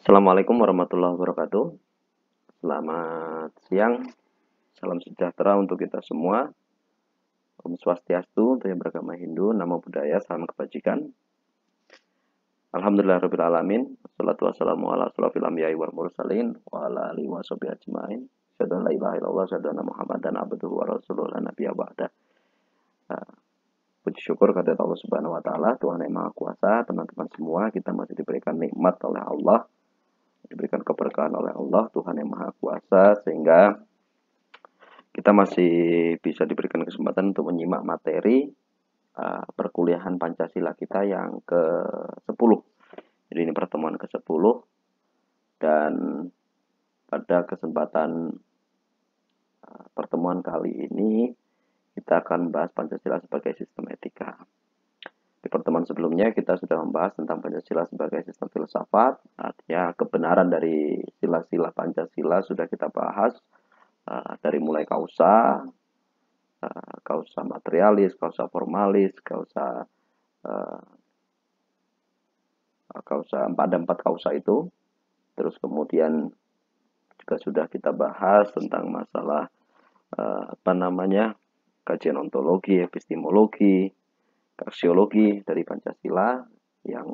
Assalamualaikum warahmatullahi wabarakatuh. Selamat siang, salam sejahtera untuk kita semua. Om Swastiastu untuk yang beragama Hindu, namo Buddhaya, salam kebajikan. Alhamdulillahirrahmanirrahim. Wassalatu wassalamu ala asrofil anbiya'i wal mursalin wa ala alihi wa sahbihi ajma'in. Asyhadu an la ilaha illallah, asyhadu anna Muhammadan abduhu wa rasuluhu la nabiyya ba'da. Puji syukur kepada Allah Subhanahu wa taala, Tuhan yang Maha Kuasa. Teman-teman semua, kita masih diberikan nikmat oleh Allah, diberikan keberkahan oleh Allah, Tuhan yang Maha Kuasa, sehingga kita masih bisa diberikan kesempatan untuk menyimak materi perkuliahan Pancasila kita yang ke-10. Jadi ini pertemuan ke-10, dan pada kesempatan pertemuan kali ini kita akan membahas Pancasila sebagai sistem etika. Di pertemuan sebelumnya kita sudah membahas tentang Pancasila sebagai sistem filsafat, artinya kebenaran dari sila-sila Pancasila sudah kita bahas, dari mulai kausa materialis, kausa formalis, ada empat kausa itu. Terus kemudian juga sudah kita bahas tentang masalah kajian ontologi, epistemologi, aksiologi dari Pancasila yang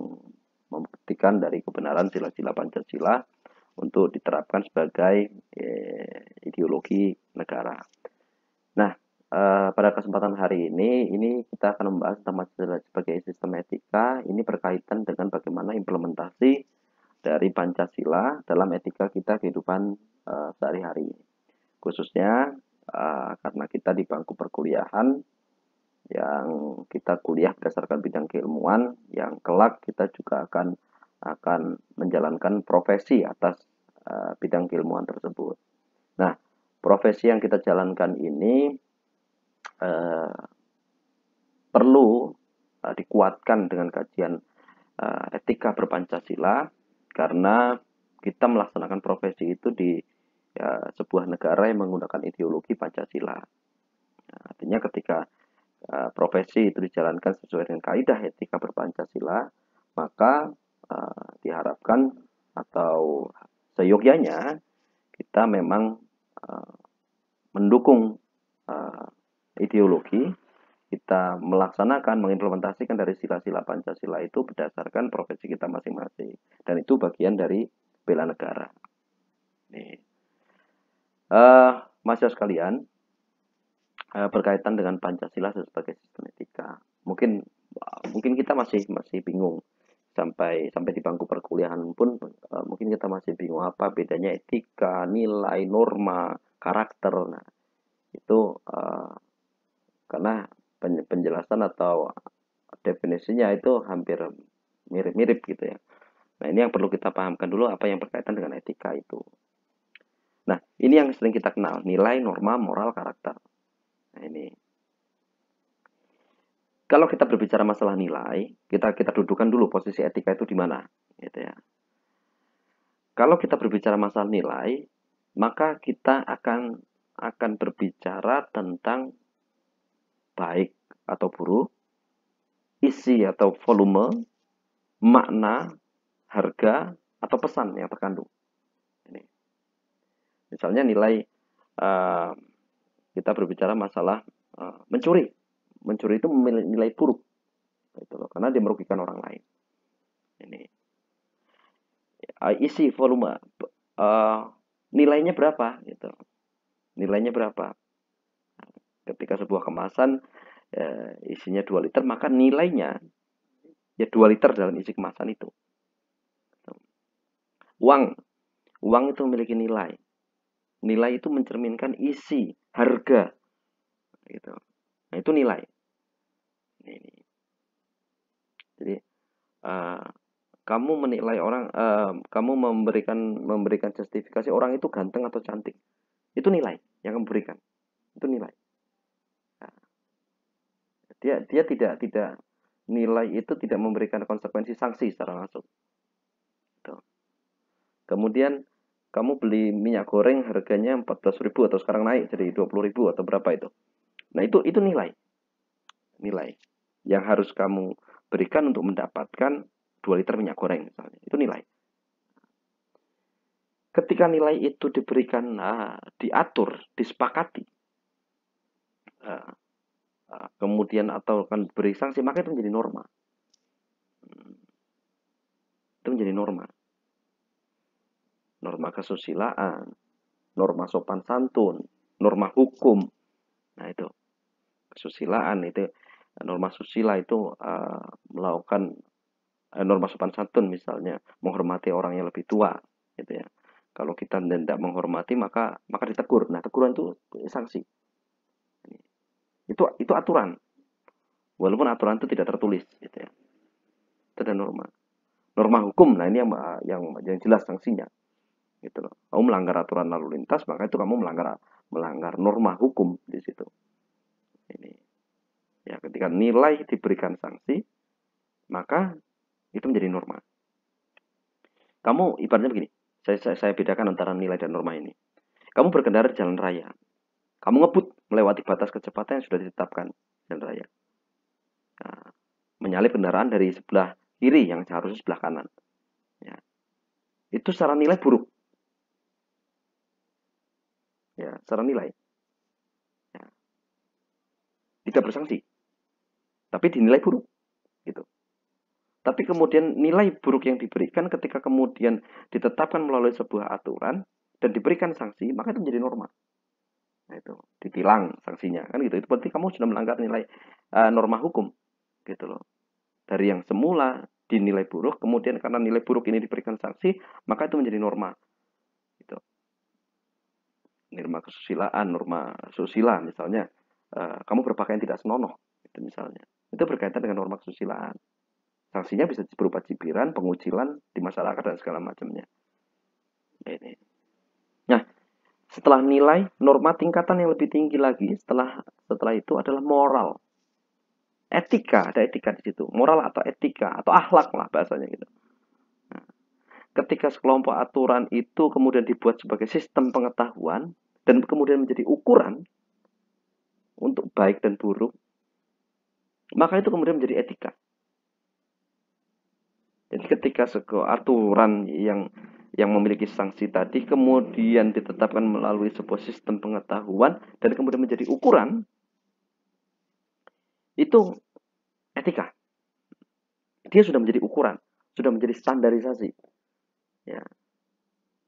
membuktikan dari kebenaran sila-sila Pancasila untuk diterapkan sebagai ideologi negara. Nah, pada kesempatan hari ini kita akan membahas tentang Pancasila sebagai sistem etika. Ini berkaitan dengan bagaimana implementasi dari Pancasila dalam etika kita kehidupan sehari-hari. Khususnya karena kita di bangku perkuliahan yang kita kuliah berdasarkan bidang keilmuan, yang kelak kita juga akan menjalankan profesi atas bidang keilmuan tersebut. Nah, profesi yang kita jalankan ini perlu dikuatkan dengan kajian etika berpancasila, karena kita melaksanakan profesi itu di sebuah negara yang menggunakan ideologi Pancasila. Artinya ketika profesi itu dijalankan sesuai dengan kaidah etika berpancasila, maka diharapkan atau seyogyanya kita memang mendukung ideologi, kita melaksanakan, mengimplementasikan dari sila-sila Pancasila itu berdasarkan profesi kita masing-masing, dan itu bagian dari bela negara. Nih, mahasiswa sekalian, berkaitan dengan Pancasila sebagai sistem etika, mungkin kita masih bingung sampai di bangku perkuliahan pun, mungkin kita masih bingung apa bedanya etika, nilai, norma, karakter. Nah, itu karena penjelasan atau definisinya itu hampir mirip-mirip gitu ya. Nah, ini yang perlu kita pahamkan dulu, apa yang berkaitan dengan etika itu. Nah, ini yang sering kita kenal, nilai, norma, moral, karakter. Nah, ini kalau kita berbicara masalah nilai, kita dudukan dulu posisi etika itu di mana, gitu ya. Kalau kita berbicara masalah nilai, maka kita akan berbicara tentang baik atau buruk, isi atau volume, makna, harga, atau pesan yang terkandung. Ini. Misalnya nilai, kita berbicara masalah mencuri. Mencuri itu nilai buruk, gitu loh, karena dia merugikan orang lain. Ini. Isi volume, nilainya berapa? Gitu. Nilainya berapa? Ketika sebuah kemasan isinya 2 liter, maka nilainya ya 2 liter dalam isi kemasan itu. Uang itu memiliki nilai. Nilai itu mencerminkan isi, harga, gitu. Nah, itu nilai. Ini. Jadi kamu menilai orang, kamu memberikan justifikasi orang itu ganteng atau cantik, itu nilai yang kamu berikan. Itu nilai. Nah, dia tidak nilai itu tidak memberikan konsekuensi sanksi secara langsung. Gitu. Kemudian kamu beli minyak goreng harganya 14.000 atau sekarang naik jadi 20.000 atau berapa itu. Nah, itu nilai. Nilai yang harus kamu berikan untuk mendapatkan 2 liter minyak goreng misalnya. Itu nilai. ketika nilai itu diberikan, diatur, disepakati, uh, kemudian atau akan beri sanksi, maka itu menjadi norma. Itu menjadi norma. Norma kesusilaan, norma sopan santun, norma hukum. Nah itu kesusilaan itu, norma susila itu melakukan norma sopan santun, misalnya menghormati orang yang lebih tua, gitu ya. Kalau kita tidak menghormati maka ditegur. Nah teguran itu sanksi. Itu aturan. Walaupun aturan itu tidak tertulis, gitu ya. Itu ada norma. Norma hukum. Nah ini yang jelas sanksinya, gitu loh. Kamu melanggar aturan lalu lintas, maka itu kamu melanggar norma hukum di situ. Ini ya, ketika nilai diberikan sanksi, maka itu menjadi norma. Kamu ibaratnya begini, saya bedakan antara nilai dan norma ini. Kamu berkendara di jalan raya, kamu ngebut melewati batas kecepatan yang sudah ditetapkan jalan raya. Nah, menyalip kendaraan dari sebelah kiri yang seharusnya sebelah kanan. Ya. Itu secara nilai buruk. Ya, secara nilai. Ya. Tidak bersanksi, tapi dinilai buruk. Gitu. Tapi kemudian nilai buruk yang diberikan ketika kemudian ditetapkan melalui sebuah aturan dan diberikan sanksi, maka itu menjadi norma. Nah, itu ditilang sanksinya kan gitu. Itu berarti kamu sudah melanggar nilai norma hukum, gitu loh. Dari yang semula dinilai buruk, kemudian karena nilai buruk ini diberikan sanksi, maka itu menjadi norma. Gitu. Norma kesusilaan, norma susila misalnya, kamu berpakaian tidak senonoh, itu misalnya. Itu berkaitan dengan norma kesusilaan. Sanksinya bisa berupa cibiran, pengucilan di masyarakat dan segala macamnya. Ini. Nah, setelah nilai, norma tingkatan yang lebih tinggi lagi setelah itu adalah moral. Etika, ada etika di situ. Moral atau etika atau akhlak lah bahasanya gitu. Nah, ketika sekelompok aturan itu kemudian dibuat sebagai sistem pengetahuan dan kemudian menjadi ukuran untuk baik dan buruk, maka itu kemudian menjadi etika. Jadi ketika aturan yang memiliki sanksi tadi kemudian ditetapkan melalui sebuah sistem pengetahuan dan kemudian menjadi ukuran, itu etika. Dia sudah menjadi ukuran, sudah menjadi standarisasi. Ya,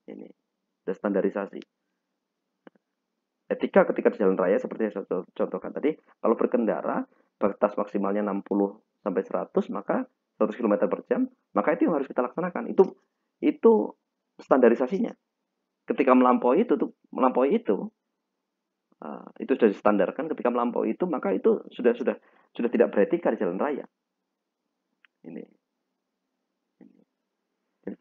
ini sudah standarisasi. Etika ketika di jalan raya seperti yang saya contohkan tadi, kalau berkendara batas maksimalnya 60 sampai 100, maka 100 km per jam, maka itu yang harus kita laksanakan. Itu standarisasinya. Ketika melampaui itu sudah distandarkan. Ketika melampaui itu, maka itu sudah tidak beretika di jalan raya. Ini. Jadi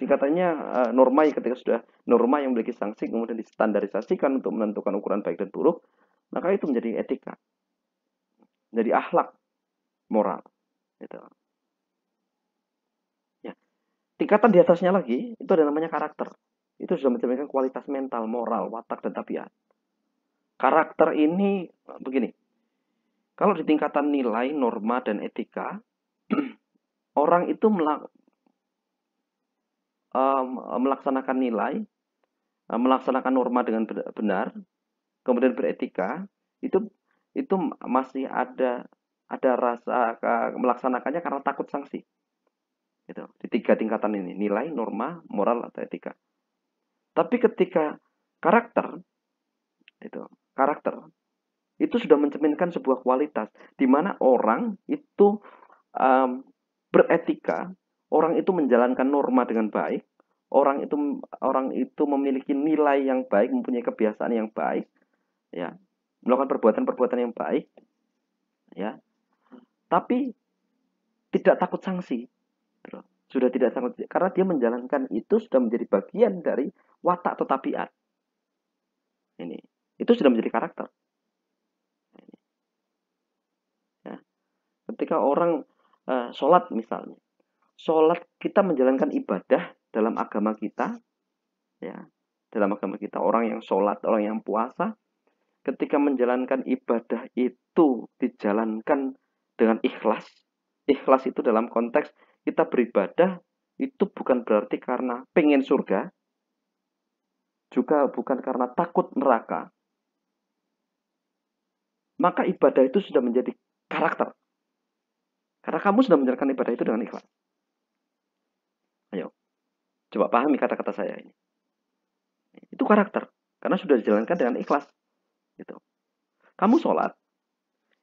tingkatannya norma ketika sudah norma yang memiliki sanksi kemudian distandarisasikan untuk menentukan ukuran baik dan buruk, maka itu menjadi etika, jadi akhlak moral. Gitu. Ya. Tingkatan di atasnya lagi itu ada namanya karakter. Itu sudah mencerminkan kualitas mental, moral, watak dan tabiat. Karakter ini begini. Kalau di tingkatan nilai, norma dan etika, orang itu melaksanakan nilai, melaksanakan norma dengan benar, kemudian beretika, itu masih ada rasa melaksanakannya karena takut sanksi. Gitu. Di tiga tingkatan ini, nilai, norma, moral atau etika. Tapi ketika karakter itu sudah mencerminkan sebuah kualitas di mana orang itu beretika, orang itu menjalankan norma dengan baik, orang itu memiliki nilai yang baik, mempunyai kebiasaan yang baik, ya, melakukan perbuatan-perbuatan yang baik, ya, tapi tidak takut sanksi, sudah tidak takut karena dia menjalankan itu sudah menjadi bagian dari watak atau tabiat. Ini itu sudah menjadi karakter. Ya. Ketika orang sholat misalnya, sholat kita menjalankan ibadah dalam agama kita, ya, dalam agama kita orang yang sholat, orang yang puasa, ketika menjalankan ibadah itu dijalankan dengan ikhlas. Ikhlas itu dalam konteks kita beribadah itu bukan berarti karena pengen surga, juga bukan karena takut neraka, maka ibadah itu sudah menjadi karakter. Karena kamu sudah menjalankan ibadah itu dengan ikhlas. Ayo, coba pahami kata-kata saya ini. Itu karakter, karena sudah dijalankan dengan ikhlas. Gitu. Kamu sholat,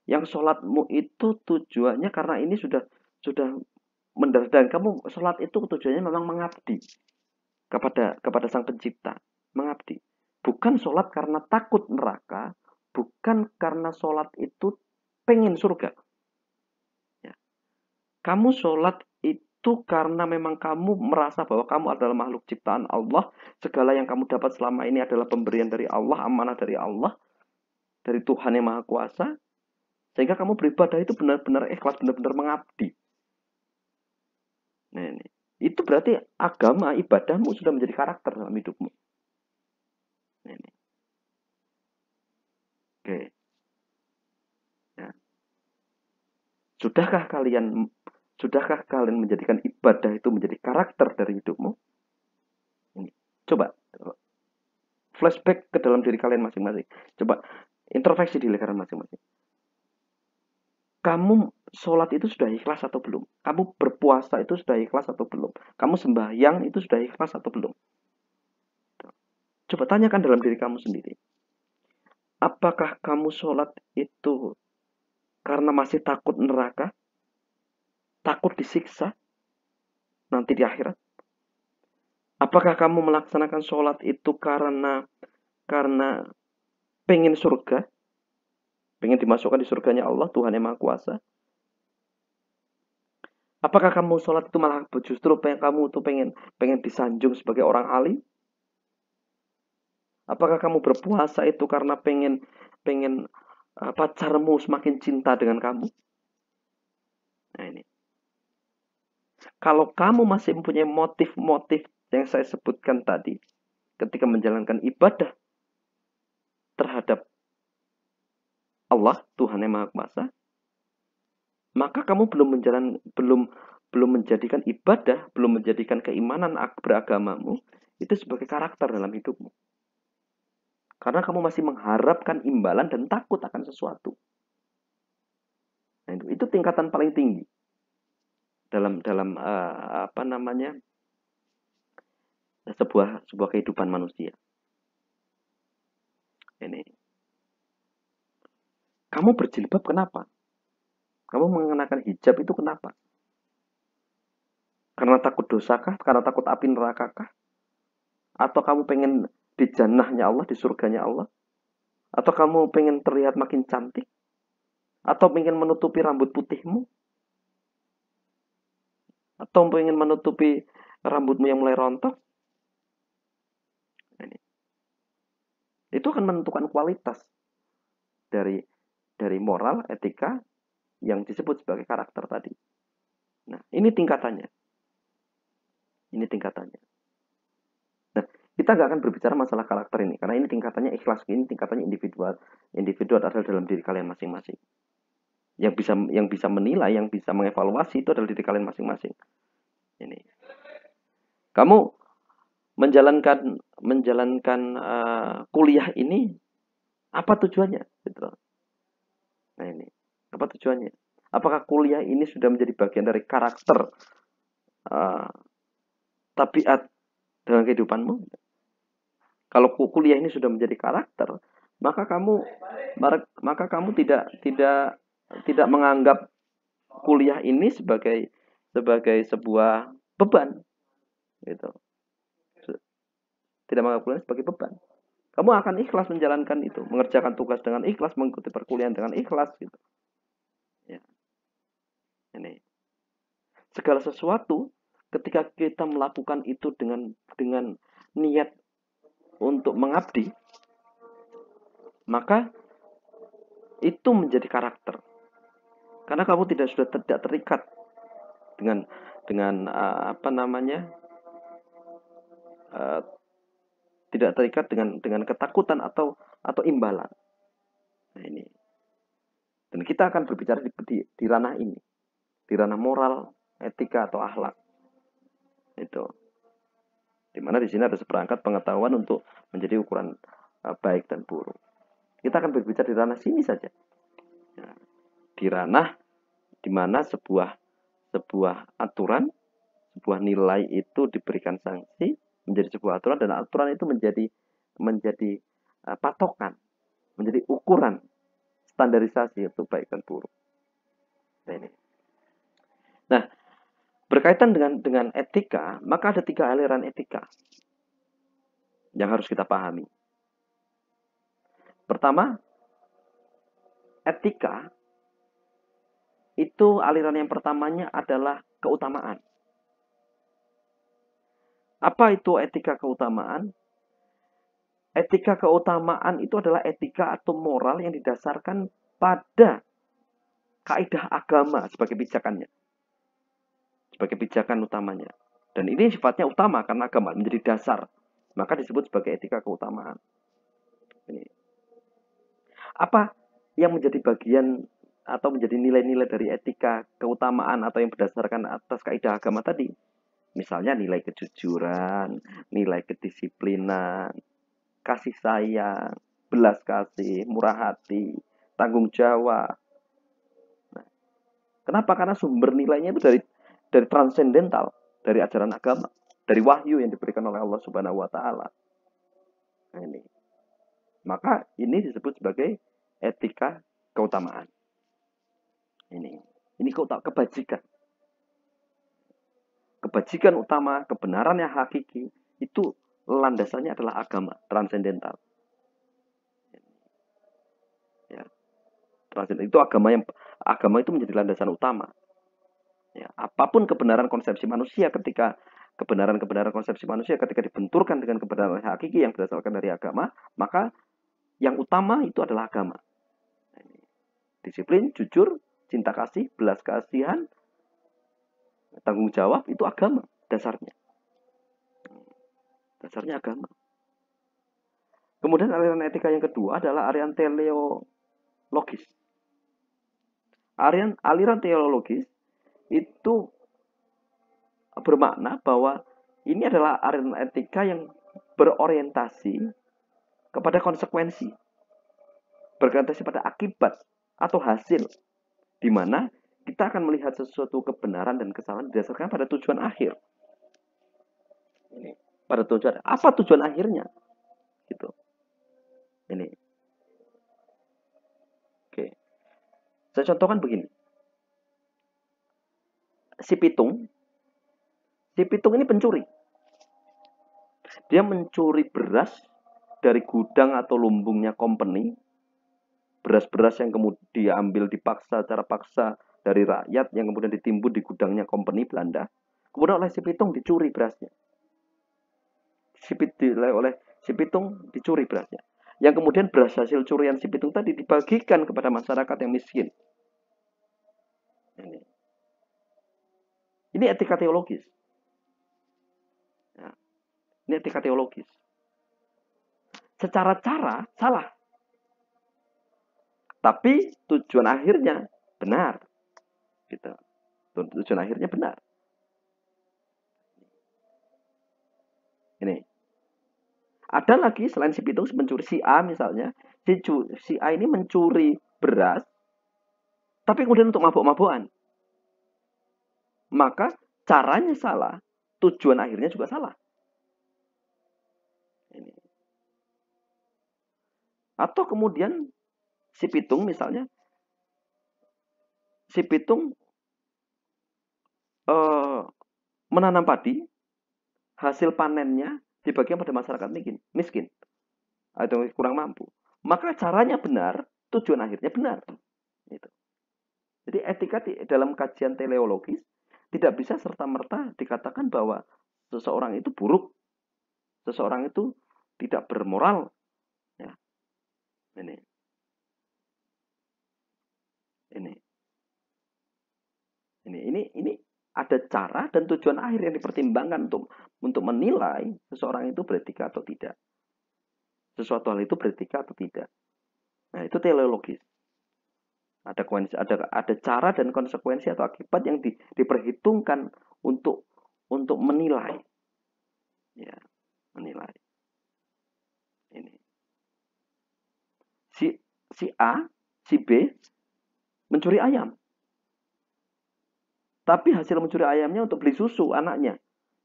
yang sholatmu itu tujuannya karena ini sudah mendarat, dan kamu sholat itu tujuannya memang mengabdi kepada Sang Pencipta, mengabdi. Bukan sholat karena takut neraka, bukan karena sholat itu pengen surga. Ya. Kamu sholat itu karena memang kamu merasa bahwa kamu adalah makhluk ciptaan Allah, segala yang kamu dapat selama ini adalah pemberian dari Allah, amanah dari Allah, dari Tuhan yang Maha Kuasa, sehingga kamu beribadah itu benar-benar ikhlas, benar-benar mengabdi. Nah, ini. Itu berarti agama, ibadahmu sudah menjadi karakter dalam hidupmu. Nah, ini. Oke. Ya. Sudahkah kalian menjadikan ibadah itu menjadi karakter dari hidupmu? Ini. Coba flashback ke dalam diri kalian masing-masing. Coba introspeksi diri kalian masing-masing. Kamu sholat itu sudah ikhlas atau belum? Kamu berpuasa itu sudah ikhlas atau belum? Kamu sembahyang itu sudah ikhlas atau belum? Coba tanyakan dalam diri kamu sendiri. Apakah kamu sholat itu karena masih takut neraka? Takut disiksa nanti di akhirat? Apakah kamu melaksanakan sholat itu karena pengen surga? Pengen dimasukkan di surganya Allah, Tuhan yang Maha Kuasa? Apakah kamu sholat itu malah justru kamu tuh pengen disanjung sebagai orang alim? Apakah kamu berpuasa itu karena pengen pacarmu semakin cinta dengan kamu? Nah ini. Kalau kamu masih mempunyai motif-motif yang saya sebutkan tadi, ketika menjalankan ibadah terhadap Allah, Tuhan yang Maha Kuasa, maka kamu belum menjadikan ibadah, belum menjadikan keimanan beragamamu itu sebagai karakter dalam hidupmu. Karena kamu masih mengharapkan imbalan dan takut akan sesuatu. Nah, itu tingkatan paling tinggi dalam sebuah kehidupan manusia. Ini. Kamu berjilbab kenapa? Kamu mengenakan hijab itu kenapa? Karena takut dosakah? Karena takut api nerakakah? Atau kamu pengen di jannahnya Allah, di surganya Allah? Atau kamu pengen terlihat makin cantik? Atau pengen menutupi rambut putihmu? Atau pengen menutupi rambutmu yang mulai rontok? Itu akan menentukan kualitas dari moral, etika yang disebut sebagai karakter tadi. Nah, ini tingkatannya. Nah, kita nggak akan berbicara masalah karakter ini, karena ini tingkatannya ikhlas, ini tingkatannya individual. Individual adalah dalam diri kalian masing-masing. Yang bisa menilai, yang bisa mengevaluasi itu adalah diri kalian masing-masing. Ini. Kamu menjalankan kuliah ini apa tujuannya? Gitu. Nah ini, apa tujuannya? Apakah kuliah ini sudah menjadi bagian dari karakter tabiat dalam kehidupanmu? Kalau kuliah ini sudah menjadi karakter, maka kamu tidak menganggap kuliah ini sebagai sebuah beban, gitu. Tidak menganggap kuliah sebagai beban. Kamu akan ikhlas menjalankan itu, mengerjakan tugas dengan ikhlas, mengikuti perkuliahan dengan ikhlas, gitu. Ya. Ini segala sesuatu ketika kita melakukan itu dengan niat untuk mengabdi, maka itu menjadi karakter. Karena kamu sudah tidak terikat dengan tidak terikat dengan ketakutan atau imbalan. Nah ini. Dan kita akan berbicara di ranah ini, di ranah moral, etika atau akhlak. Itu. Di mana di sini ada seperangkat pengetahuan untuk menjadi ukuran baik dan buruk. Kita akan berbicara di ranah sini saja. Nah, di ranah di mana sebuah aturan, sebuah nilai itu diberikan sanksi menjadi sebuah aturan, dan aturan itu menjadi patokan, menjadi ukuran standarisasi untuk baik dan buruk. Nah, berkaitan dengan etika, maka ada 3 aliran etika yang harus kita pahami. Pertama, etika itu aliran yang pertamanya adalah keutamaan. Apa itu etika keutamaan? Etika keutamaan itu adalah etika atau moral yang didasarkan pada kaidah agama sebagai pijakannya, sebagai pijakan utamanya. Dan ini sifatnya utama karena agama menjadi dasar, maka disebut sebagai etika keutamaan. Ini. Apa yang menjadi bagian atau menjadi nilai-nilai dari etika keutamaan atau yang berdasarkan atas kaidah agama tadi? Misalnya nilai kejujuran, nilai kedisiplinan, kasih sayang, belas kasih, murah hati, tanggung jawab. Nah, kenapa? Karena sumber nilainya itu dari transendental, dari ajaran agama, dari wahyu yang diberikan oleh Allah Subhanahu wa taala. Nah, ini. Maka ini disebut sebagai etika keutamaan. Ini kebajikan. Kebajikan utama, kebenaran yang hakiki, itu landasannya adalah agama, transendental. Ya. Itu agama itu menjadi landasan utama. Ya, apapun kebenaran konsepsi manusia ketika dibenturkan dengan kebenaran hakiki yang berdasarkan dari agama, maka yang utama itu adalah agama. Disiplin, jujur, cinta kasih, belas kasihan, tanggung jawab, itu agama dasarnya. Dasarnya agama. Kemudian aliran etika yang kedua adalah aliran teleologis. Aliran teleologis itu bermakna bahwa ini adalah aliran etika yang berorientasi kepada konsekuensi, berorientasi pada akibat atau hasil, di mana kita akan melihat sesuatu kebenaran dan kesalahan berdasarkan pada tujuan akhir. Ini pada tujuan, apa tujuan akhirnya? Gitu. Ini. Oke. Saya contohkan begini. Si pitung ini pencuri. Dia mencuri beras dari gudang atau lumbungnya company. Beras-beras yang kemudian diambil secara paksa dari rakyat yang kemudian ditimbun di gudangnya company Belanda. Kemudian oleh si pitung dicuri berasnya. Oleh si pitung dicuri berasnya. Yang kemudian beras hasil curian si pitung tadi dibagikan kepada masyarakat yang miskin. Ini etika teologis. Ya. Ini etika teologis. Secara cara salah. Tapi tujuan akhirnya benar. Gitu. Tujuan akhirnya benar. Ini. Ada lagi selain si pitung mencuri, si A misalnya. Si A ini mencuri beras. Tapi kemudian untuk mabuk-mabukan. Maka caranya salah. Tujuan akhirnya juga salah. Ini. Atau kemudian si pitung misalnya, si pitung menanam padi, hasil panennya dibagikan pada masyarakat miskin atau kurang mampu. Maka caranya benar, tujuan akhirnya benar. Gitu. Jadi etika dalam kajian teleologis tidak bisa serta-merta dikatakan bahwa seseorang itu buruk, seseorang itu tidak bermoral. Ya. Ini ada cara dan tujuan akhir yang dipertimbangkan untuk menilai seseorang itu beretika atau tidak. Sesuatu hal itu beretika atau tidak. Nah, itu teleologis. Ada cara dan konsekuensi atau akibat yang diperhitungkan untuk menilai. Ya. menilai. Ini. Si A, si B mencuri ayam. Tapi hasil mencuri ayamnya untuk beli susu anaknya.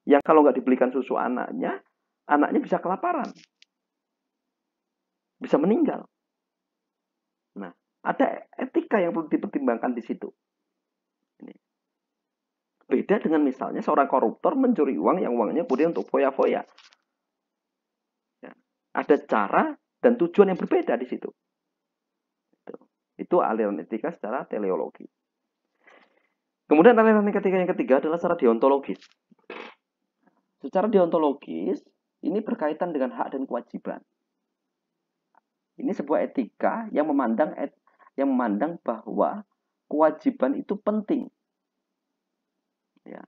Yang kalau nggak dibelikan susu anaknya bisa kelaparan. Bisa meninggal. Nah, ada etika yang perlu dipertimbangkan di situ. Ini. Beda dengan misalnya seorang koruptor mencuri uang yang uangnya kemudian untuk foya-foya. Ya. Ada cara dan tujuan yang berbeda di situ. Itu aliran etika secara teleologi. Kemudian aliran etika yang ketiga adalah secara deontologis. Secara deontologis, ini berkaitan dengan hak dan kewajiban. Ini sebuah etika yang memandang bahwa kewajiban itu penting. Ya.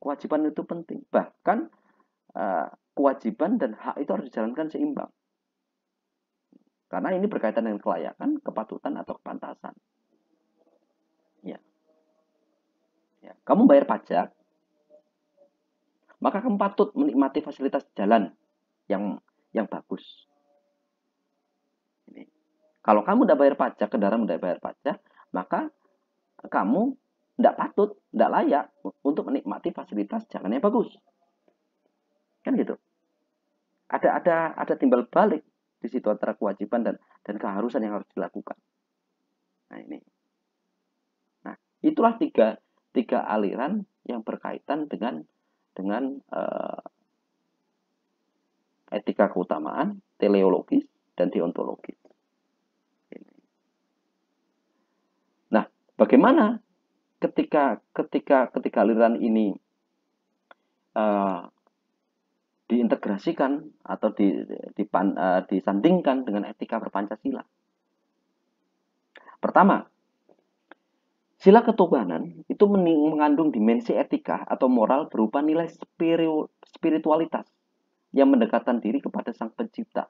Kewajiban itu penting. Bahkan kewajiban dan hak itu harus dijalankan seimbang. Karena ini berkaitan dengan kelayakan, kepatutan, atau kepantasan. Ya. Ya. Kamu bayar pajak, maka kamu patut menikmati fasilitas jalan yang bagus. Ini. Kalau kamu tidak bayar pajak, kendaraan tidak bayar pajak, maka kamu tidak patut, tidak layak untuk menikmati fasilitas jalan yang bagus. Kan gitu. Ada timbal balik di situ antara kewajiban dan keharusan yang harus dilakukan. Nah ini. Nah itulah tiga aliran yang berkaitan dengan etika keutamaan, teleologis, dan deontologis. Nah, bagaimana ketika aliran ini diintegrasikan atau disandingkan dengan etika berpancasila? Pertama, sila ketuhanan itu mengandung dimensi etika atau moral berupa nilai spiritualitas yang mendekatkan diri kepada Sang Pencipta.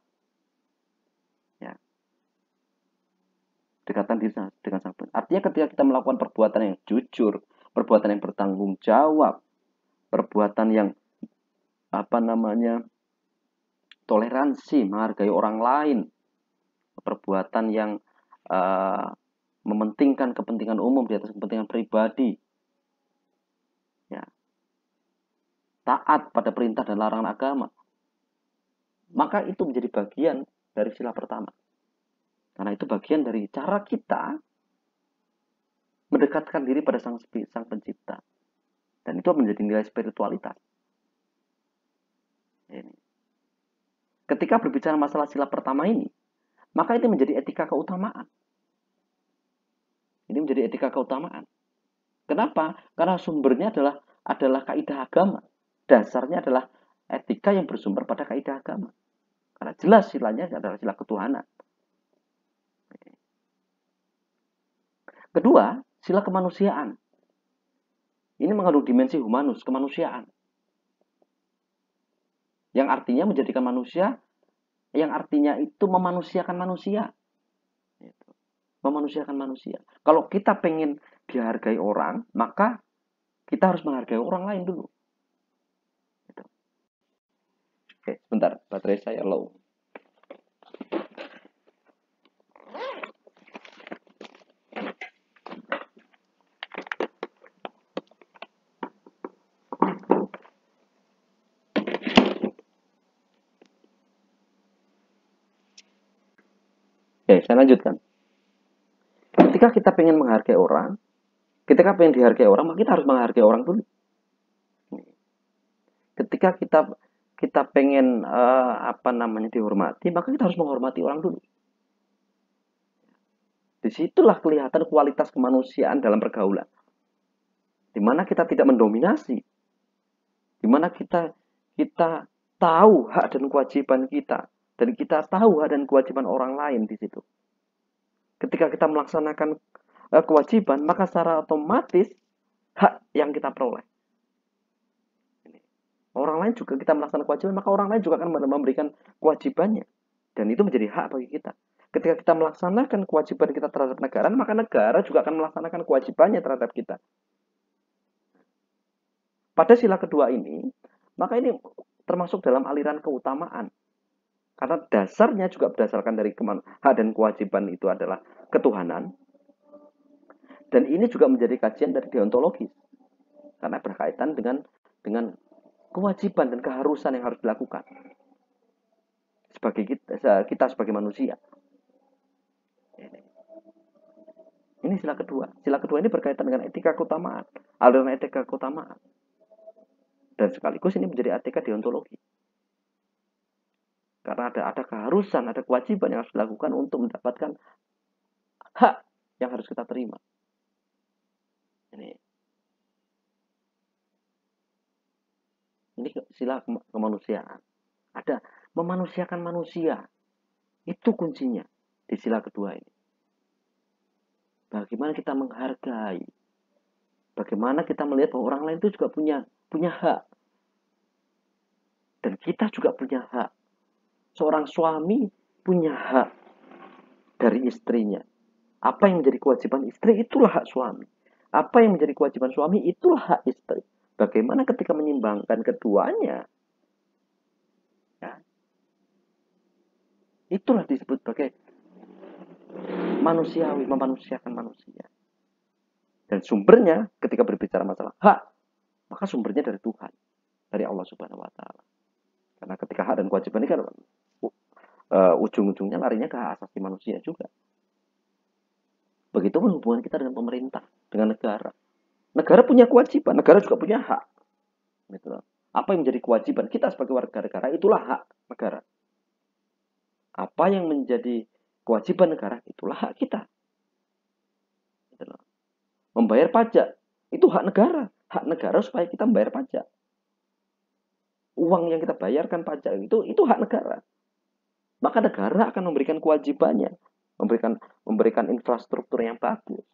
Ya. Dekatkan diri dengan Sang Pencipta. Artinya ketika kita melakukan perbuatan yang jujur, perbuatan yang bertanggung jawab, perbuatan yang toleransi, menghargai orang lain, perbuatan yang mementingkan kepentingan umum di atas kepentingan pribadi, ya, taat pada perintah dan larangan agama, maka itu menjadi bagian dari sila pertama. Karena itu bagian dari cara kita mendekatkan diri pada Sang Pencipta. Dan itu menjadi nilai spiritualitas. Ini. Ketika berbicara masalah sila pertama ini, maka itu menjadi etika keutamaan. Ini menjadi etika keutamaan. Kenapa? Karena sumbernya adalah kaidah agama. Dasarnya adalah etika yang bersumber pada kaidah agama. Karena jelas silanya adalah sila ketuhanan. Kedua, sila kemanusiaan. Ini mengandung dimensi humanus, kemanusiaan. Yang artinya menjadikan manusia, yang artinya itu memanusiakan manusia. Memanusiakan manusia. Kalau kita pengen dihargai orang, maka kita harus menghargai orang lain dulu. Oke, sebentar, baterai saya low. Oke, saya lanjutkan. Ketika kita pengen menghargai orang, ketika pengen dihargai orang, maka kita harus menghargai orang dulu. Ketika kita pengen dihormati, maka kita harus menghormati orang dulu. Disitulah kelihatan kualitas kemanusiaan dalam pergaulan. Di mana kita tidak mendominasi, di mana kita tahu hak dan kewajiban kita, dan kita tahu hak dan kewajiban orang lain di situ. Ketika kita melaksanakan kewajiban, maka secara otomatis hak yang kita peroleh. Orang lain juga kita melaksanakan kewajiban, maka orang lain juga akan memberikan kewajibannya. Dan itu menjadi hak bagi kita. Ketika kita melaksanakan kewajiban kita terhadap negara, maka negara juga akan melaksanakan kewajibannya terhadap kita. Pada sila kedua ini, maka ini termasuk dalam aliran keutamaan. Karena dasarnya juga berdasarkan dari hak dan kewajiban itu adalah ketuhanan. Dan ini juga menjadi kajian dari deontologis. Karena berkaitan dengan kewajiban dan keharusan yang harus dilakukan sebagai kita sebagai manusia. Ini sila kedua. Sila kedua ini berkaitan dengan etika keutamaan, aliran etika keutamaan. Dan sekaligus ini menjadi etika deontologi. Karena ada keharusan, ada kewajiban yang harus dilakukan untuk mendapatkan hak yang harus kita terima. Ini sila kemanusiaan. Ada memanusiakan manusia. Itu kuncinya di sila kedua ini. Bagaimana kita menghargai. Bagaimana kita melihat bahwa orang lain itu juga punya hak. Dan kita juga punya hak. Seorang suami punya hak dari istrinya. Apa yang menjadi kewajiban istri, itulah hak suami. Apa yang menjadi kewajiban suami, itulah hak istri. Bagaimana ketika menyimbangkan keduanya, ya, itulah disebut sebagai manusiawi, memanusiakan manusia. Dan sumbernya ketika berbicara masalah hak, maka sumbernya dari Tuhan, dari Allah Subhanahu wa Ta'ala. Karena ketika hak dan kewajiban ini kan ujung-ujungnya larinya ke hak asasi manusia juga. Begitupun hubungan kita dengan pemerintah, dengan negara. Negara punya kewajiban, negara juga punya hak. Gitu. Apa yang menjadi kewajiban kita sebagai warga negara, itulah hak negara. Apa yang menjadi kewajiban negara, itulah hak kita. Gitu. Membayar pajak, itu hak negara. Hak negara supaya kita membayar pajak. Uang yang kita bayarkan pajak itu hak negara. Maka negara akan memberikan kewajibannya, memberikan infrastruktur yang bagus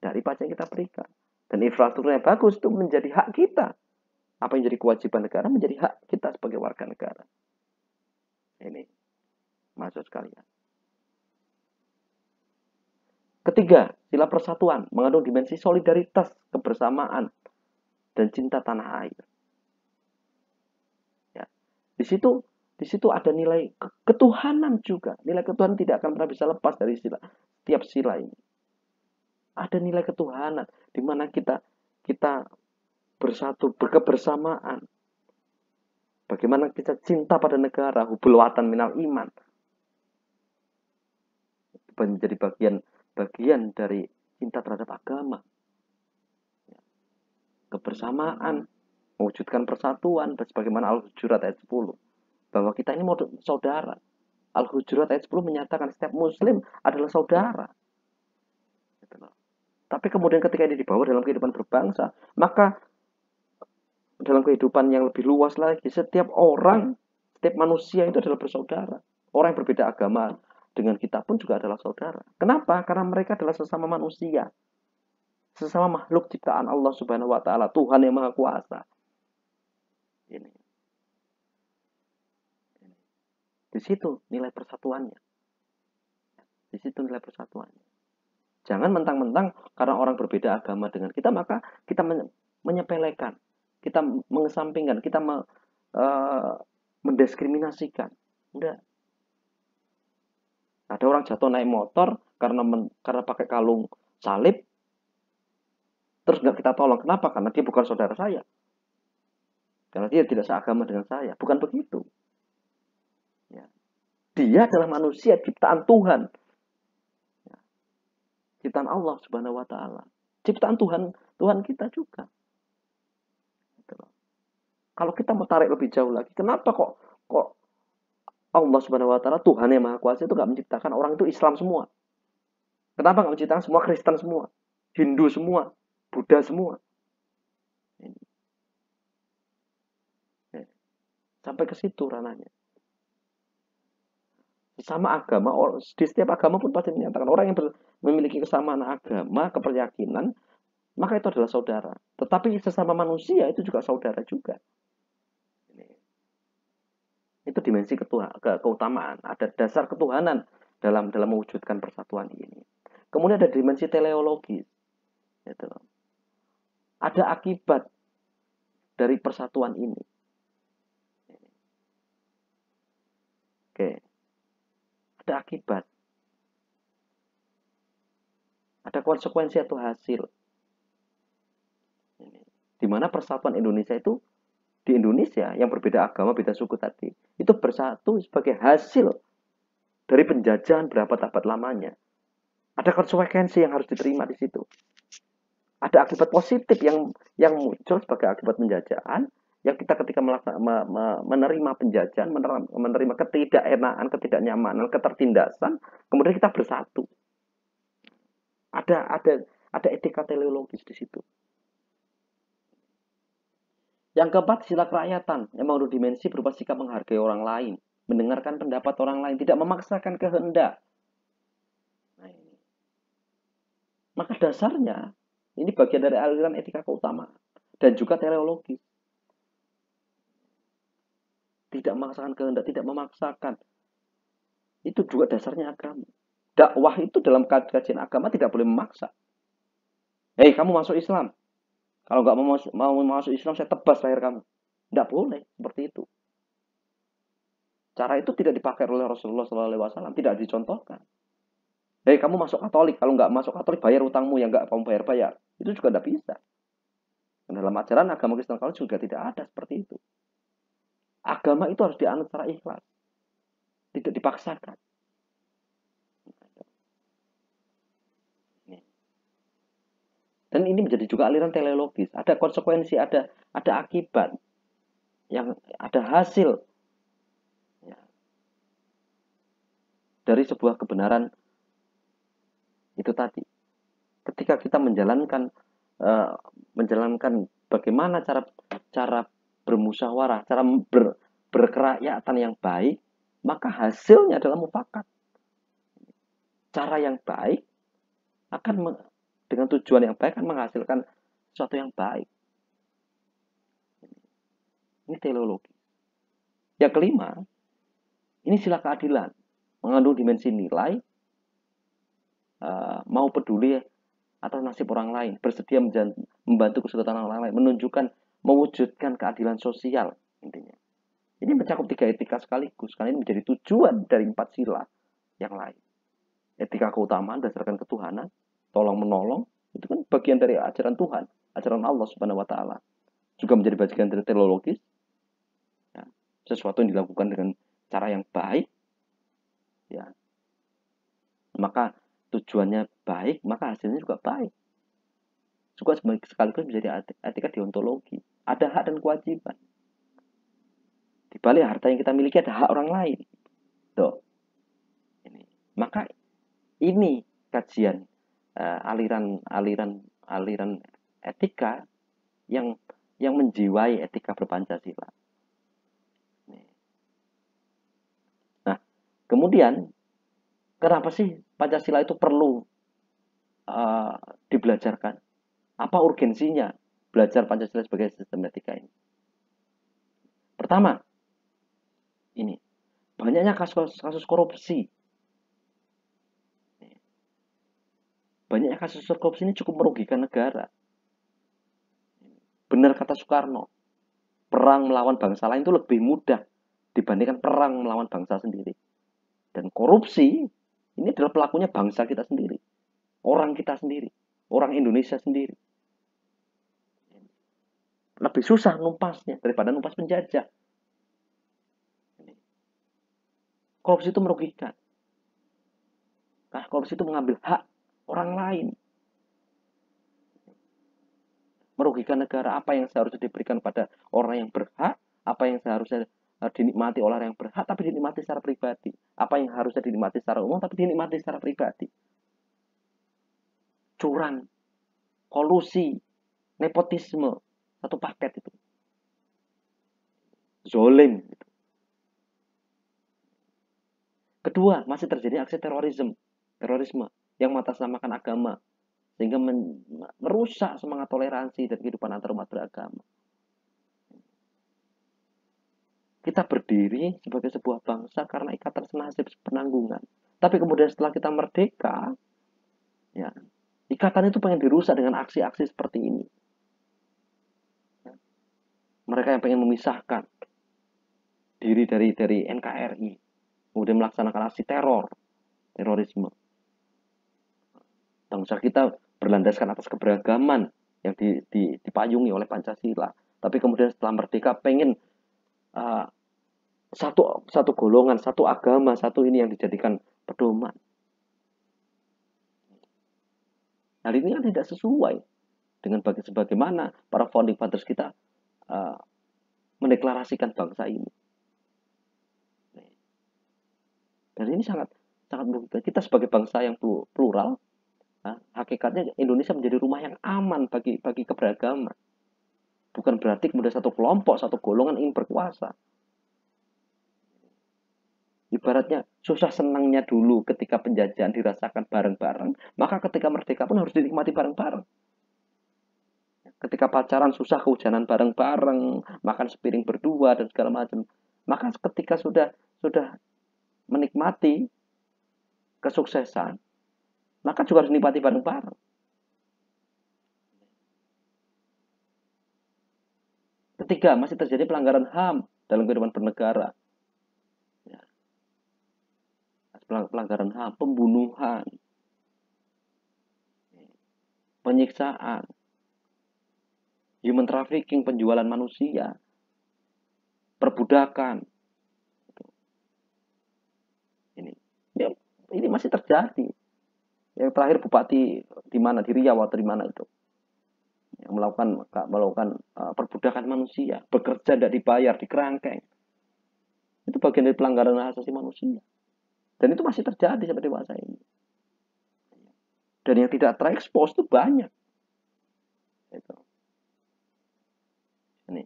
dari pajak yang kita berikan. Dan infrastruktur yang bagus itu menjadi hak kita. Apa yang jadi kewajiban negara menjadi hak kita sebagai warga negara. Ini maksud sekalian. Ketiga, sila persatuan mengandung dimensi solidaritas, kebersamaan, dan cinta tanah air. Ya. Di situ ada nilai ketuhanan juga. Nilai ketuhanan tidak akan pernah bisa lepas dari setiap sila ini. Ada nilai ketuhanan di mana kita bersatu, berkebersamaan. Bagaimana kita cinta pada negara, hubul watan minal iman. Menjadi bagian dari cinta terhadap agama. Kebersamaan, mewujudkan persatuan, sebagaimana Al-Hujurat ayat 10. Bahwa kita ini mau saudara. Al-Hujurat ayat 10 menyatakan setiap muslim adalah saudara. Tapi kemudian ketika ini dibawa dalam kehidupan berbangsa, maka dalam kehidupan yang lebih luas lagi, setiap manusia itu adalah bersaudara. Orang yang berbeda agama dengan kita pun juga adalah saudara. Kenapa? Karena mereka adalah sesama manusia. Sesama makhluk ciptaan Allah Subhanahu wa Ta'ala, Tuhan yang Maha Kuasa. Ini. Di situ nilai persatuannya. Di situ nilai persatuannya. Jangan mentang-mentang karena orang berbeda agama dengan kita, maka kita menyepelekan. Kita mengesampingkan, kita mendiskriminasikan. Enggak. Ada orang jatuh naik motor karena pakai kalung salib, terus nggak kita tolong. Kenapa? Karena dia bukan saudara saya. Karena dia tidak seagama dengan saya. Bukan begitu. Ya. Dia adalah manusia ciptaan Tuhan. Ya. Ciptaan Allah Subhanahu wa Ta'ala. Ciptaan Tuhan kita juga. Kalau kita mau tarik lebih jauh lagi, kenapa kok Allah Subhanahu wa Ta'ala, Tuhan yang Maha Kuasa itu nggak menciptakan orang itu Islam semua? Kenapa nggak menciptakan semua Kristen semua, Hindu semua, Buddha semua? Sampai ke situ ranahnya. Sama agama, di setiap agama pun pasti menyatakan orang yang memiliki kesamaan agama, keperyakinan, maka itu adalah saudara. Tetapi sesama manusia itu juga saudara juga. Itu dimensi keutamaan. Ada dasar ketuhanan dalam mewujudkan persatuan ini. Kemudian ada dimensi teleologis. Gitu. Ada akibat dari persatuan ini. Oke, ada akibat, ada konsekuensi atau hasil. Di mana persatuan Indonesia itu, di Indonesia yang berbeda agama, beda suku tadi, itu bersatu sebagai hasil dari penjajahan berapa abad lamanya. Ada konsekuensi yang harus diterima di situ. Ada akibat positif yang muncul sebagai akibat penjajahan, yang kita ketika menerima penjajahan, menerima ketidakenaan, ketidaknyamanan, ketertindasan, kemudian kita bersatu. Ada etika teleologis di situ. Yang keempat, sila kerakyatan yang mengandung dimensi berupa sikap menghargai orang lain, mendengarkan pendapat orang lain, tidak memaksakan kehendak. Nah, ini. Maka dasarnya ini bagian dari aliran etika keutamaan dan juga teleologi. Tidak memaksakan kehendak, tidak memaksakan. Itu juga dasarnya agama. Dakwah itu dalam kajian agama tidak boleh memaksa. Hei, kamu masuk Islam. Kalau nggak mau masuk Islam, saya tebas leher kamu. Tidak boleh seperti itu. Cara itu tidak dipakai oleh Rasulullah SAW, tidak dicontohkan. Hei, kamu masuk Katolik. Kalau nggak masuk Katolik, bayar utangmu yang nggak kamu bayar. Itu juga tidak bisa. Dan dalam ajaran agama Kristen Katolik juga tidak ada seperti itu. Agama itu harus dianut secara ikhlas. Tidak dipaksakan. Dan ini menjadi juga aliran teleologis. Ada konsekuensi, ada akibat. Yang ada hasil. Ya, dari sebuah kebenaran itu tadi. Ketika kita menjalankan bagaimana cara bermusyawarah, cara berkerakyatan yang baik, maka hasilnya adalah mufakat. Cara yang baik akan dengan tujuan yang baik akan menghasilkan sesuatu yang baik. Ini teleologi. Yang kelima, ini sila keadilan, mengandung dimensi nilai, mau peduli atas nasib orang lain, bersedia membantu kesulitan orang lain, menunjukkan, mewujudkan keadilan sosial intinya. Ini mencakup 3 etika sekaligus, karena ini menjadi tujuan dari 4 sila yang lain. Etika keutamaan berdasarkan ketuhanan, tolong menolong, itu kan bagian dari ajaran Tuhan, ajaran Allah Subhanahu wa taala. Juga menjadi bagian dari teleologis. Ya, sesuatu yang dilakukan dengan cara yang baik, ya. Maka tujuannya baik, maka hasilnya juga baik. Juga sekaligus menjadi etika deontologi. Ada hak dan kewajiban. Di balik harta yang kita miliki ada hak orang lain. Tuh. Ini. Maka ini kajian aliran etika yang menjiwai etika berpancasila. Nah, kemudian kenapa sih Pancasila itu perlu dibelajarkan? Apa urgensinya belajar Pancasila sebagai sistem etika ini? Pertama, ini banyaknya kasus korupsi. Banyaknya kasus korupsi ini cukup merugikan negara. Benar kata Soekarno, perang melawan bangsa lain itu lebih mudah dibandingkan perang melawan bangsa sendiri. Dan korupsi ini adalah pelakunya bangsa kita sendiri, orang kita sendiri, orang Indonesia sendiri. Lebih susah numpasnya daripada numpas penjajah. Korupsi itu merugikan. Nah, korupsi itu mengambil hak orang lain. Merugikan negara. Apa yang seharusnya diberikan pada orang yang berhak, apa yang seharusnya dinikmati oleh orang yang berhak, tapi dinikmati secara pribadi. Apa yang harusnya dinikmati secara umum, tapi dinikmati secara pribadi. Curang, kolusi, nepotisme, satu paket itu. Zolim. Kedua, masih terjadi aksi terorisme yang mengatasnamakan agama, sehingga merusak semangat toleransi dan kehidupan antar umat beragama. Kita berdiri sebagai sebuah bangsa karena ikatan senasib penanggungan. Tapi kemudian setelah kita merdeka, ya, ikatan itu pengen dirusak dengan aksi-aksi seperti ini. Mereka yang pengen memisahkan diri dari NKRI, kemudian melaksanakan aksi terorisme. Bangsa kita berlandaskan atas keberagaman yang dipayungi oleh Pancasila. Tapi kemudian setelah merdeka pengen uh, satu golongan, satu agama, satu ini yang dijadikan pedoman. Hal ini kan tidak sesuai dengan sebagaimana para founding fathers kita mendeklarasikan bangsa ini. Dan ini sangat merugikan kita sebagai bangsa yang plural. Hakikatnya Indonesia menjadi rumah yang aman bagi keberagaman. Bukan berarti kemudian satu kelompok, satu golongan ingin berkuasa. Ibaratnya susah senangnya dulu ketika penjajahan dirasakan bareng-bareng, maka ketika merdeka pun harus dinikmati bareng-bareng. Ketika pacaran susah kehujanan bareng-bareng, makan sepiring berdua dan segala macam. Maka ketika sudah menikmati kesuksesan, maka juga harus dinikmati bareng-bareng. Ketiga, masih terjadi pelanggaran HAM dalam kehidupan bernegara. Pelanggaran HAM, pembunuhan, penyiksaan, human trafficking, penjualan manusia, perbudakan. Ini masih terjadi. Yang terakhir bupati di mana, di Riau atau di mana itu, yang melakukan perbudakan manusia, bekerja tidak dibayar, dikerangkeng. Itu bagian dari pelanggaran hak asasi manusia. Dan itu masih terjadi sampai dewasa ini. Dan yang tidak terekspos itu banyak. Itu. Ini.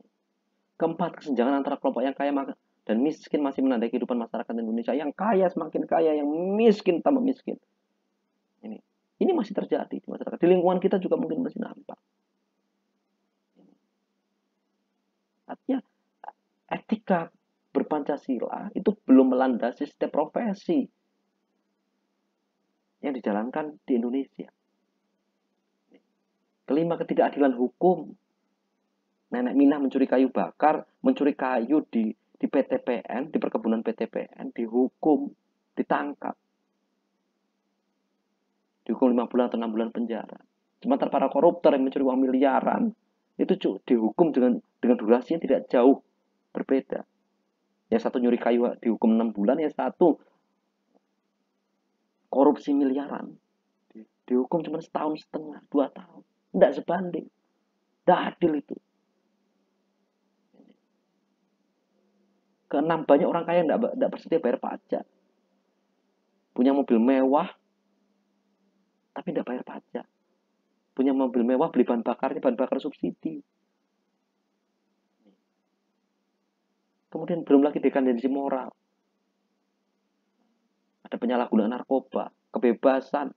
Keempat, kesenjangan antara kelompok yang kaya dan miskin masih menandai kehidupan masyarakat Indonesia. Yang kaya semakin kaya, yang miskin tambah miskin. Ini masih terjadi di masyarakat. Di lingkungan kita juga mungkin masih nampak. Artinya etika berpancasila itu belum melandasi setiap profesi yang dijalankan di Indonesia. Kelima, ketidakadilan hukum. Nenek Minah mencuri kayu bakar, mencuri kayu di PTPN, di perkebunan PTPN, dihukum, ditangkap. Dihukum 5 bulan atau 6 bulan penjara. Sementara para koruptor yang mencuri uang miliaran, itu dihukum dengan durasi yang tidak jauh berbeda. Yang satu nyuri kayu dihukum 6 bulan, yang satu korupsi miliaran dihukum cuma setahun setengah, 2 tahun. Tidak sebanding. Tidak adil itu. Keenam, banyak orang kaya yang tidak bersedia bayar pajak. Punya mobil mewah, tapi tidak bayar pajak. Punya mobil mewah, beli bahan bakar subsidi. Kemudian belum lagi dekandensi moral. Ada penyalahgunaan narkoba, kebebasan,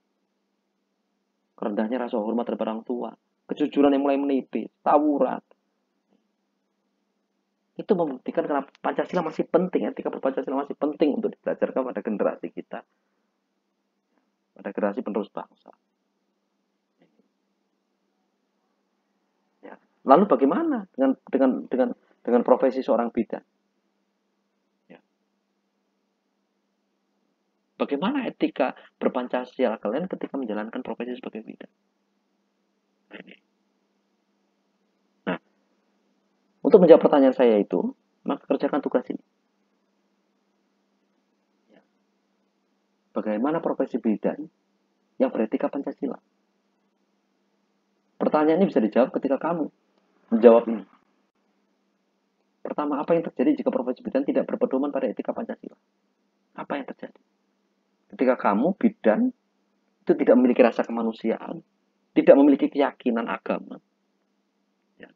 rendahnya rasa hormat terhadap orang tua, kejujuran yang mulai menipis, tawuran. Itu membuktikan kenapa Pancasila masih penting, etika berpancasila masih penting untuk dibelajarkan pada generasi kita, pada generasi penerus bangsa. Ya. Lalu bagaimana dengan profesi seorang bidan? Ya. Bagaimana etika berpancasila kalian ketika menjalankan profesi sebagai bidan? Nah, untuk menjawab pertanyaan saya itu, maka kerjakan tugas ini. Bagaimana profesi bidan yang beretika Pancasila? Pertanyaan ini bisa dijawab ketika kamu menjawab ini. Pertama, apa yang terjadi jika profesi bidan tidak berpedoman pada etika Pancasila? Apa yang terjadi? Ketika kamu bidan itu tidak memiliki rasa kemanusiaan, tidak memiliki keyakinan agama, ya,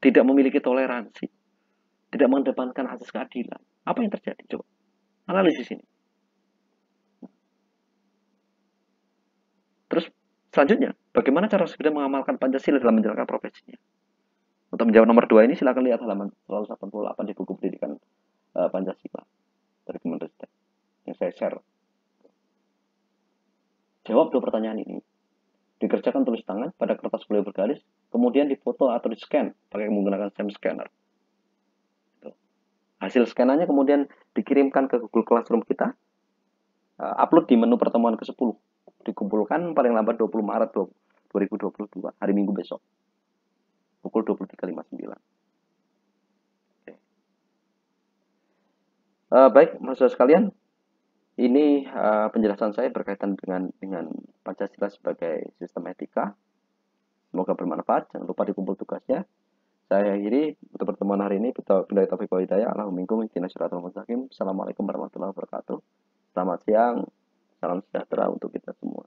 tidak memiliki toleransi, tidak mengedepankan asas keadilan, apa yang terjadi? Coba analisis ini. Terus selanjutnya, bagaimana cara bidan mengamalkan Pancasila dalam menjalankan profesinya? Untuk menjawab nomor 2 ini silakan lihat halaman 188 di buku pendidikan Pancasila dari Kemenristek yang saya share. Jawab 2 pertanyaan ini. Dikerjakan tulis tangan pada kertas folio bergaris, kemudian difoto atau di-scan pakai menggunakan SEM scanner. Hasil scanannya kemudian dikirimkan ke Google Classroom kita, upload di menu pertemuan ke-10. Dikumpulkan paling lambat 20 Maret 2022, hari Minggu besok, pukul 23.59. Oke. Baik, mahasiswa sekalian, ini penjelasan saya berkaitan dengan Pancasila sebagai sistem etika. Semoga bermanfaat. Jangan lupa dikumpul tugasnya. Saya akhiri untuk pertemuan hari ini. Billahi taufiq wal hidayah. Allahumma ihdinas siratal mustaqim. Assalamualaikum warahmatullahi wabarakatuh. Selamat siang. Salam sejahtera untuk kita semua.